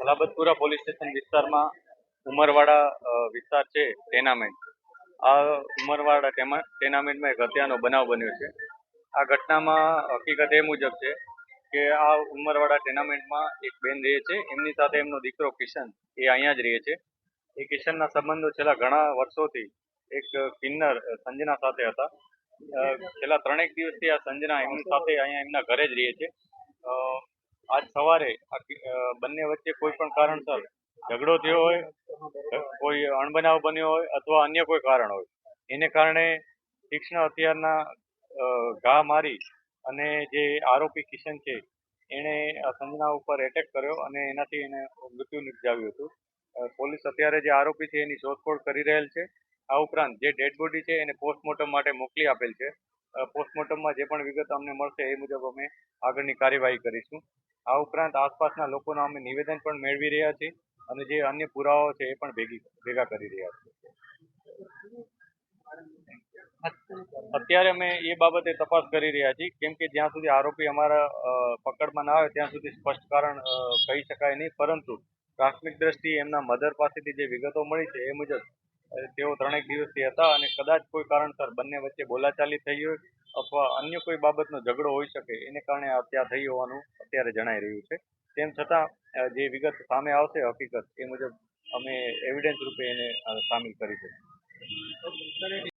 Salabatpura police station વિસ્તારમાં ઉમરવાડા વિસ્તાર છે ટેનામેન્ટ. આ ઉમરવાડા ટેનામેન્ટમાં એક હત્યાનો બનાવ બન્યો છે. આ ઘટનામાં હકીકત એ મુજબ છે કે આ ઉમરવાડા ટેનામેન્ટમાં એક બેન રહે છે, એમની સાથે એમનો દીકરો કિશન એ અહીંયા જ રહે છે. એ કિશનના સંબંધો છેલ્લા ઘણા વર્ષોથી એક કિન્નર સંજના સાથે હતા. છેલ્લા 3 દિવસથી આ સંજના એમની સાથે અહીંયા એમના ઘરે જ રહે છે. આજ સવારે બંને વચ્ચે કોઈ પણ કારણસર ઝઘડો થયો હોય, કોઈ અણબનાવ બન્યો હોય અથવા અન્ય કોઈ કારણ હોય, એને કારણે તીક્ષ્ણ હથિયારના ઘા મારી અને જે આરોપી કિશન છે એણે સંજના ઉપર એટેક કર્યો અને એનાથી એને મૃત્યુ નિપજાવ્યું હતું. પોલીસ અત્યારે જે આરોપી છે એની શોધખોળ કરી રહેલ છે. આ ઉપરાંત જે ડેડ બોડી છે એને પોસ્ટમોર્ટમ માટે મોકલી આપેલ છે. પોસ્ટમોર્ટમમાં જે પણ વિગત અમને મળશે એ મુજબ અમે આગળની કાર્યવાહી કરીશું. આ ઉપરાંત આસપાસના લોકોના અમે નિવેદન પણ મેળવી રહ્યા છીએ અને જે અન્ય પુરાવાઓ છે એ પણ ભેગા કરી રહ્યા છીએ. અત્યારે અમે એ બાબતે તપાસ કરી રહ્યા છીએ, કેમ કે જ્યાં સુધી આરોપી અમારા પકડમાં ના આવે ત્યાં સુધી સ્પષ્ટ કારણ કહી શકાય નહીં. પરંતુ પ્રાથમિક દ્રષ્ટિએ એમના મધર પાસેથી જે વિગતો મળી છે એ મુજબ તેઓ 3 દિવસથી હતા અને કદાચ કોઈ કારણસર બંને વચ્ચે બોલાચાલી થઈ હોય અથવા અન્ય કોઈ બાબતનો ઝઘડો હોઈ શકે એને કારણે હત્યા થઈ હોવાનું અત્યારે જણાઈ રહ્યું છે. તેમ છતાં જે વિગત સામે આવશે હકીકત એ મુજબ અમે એવિડન્સ રૂપે એને સામેલ કરી દઈશું.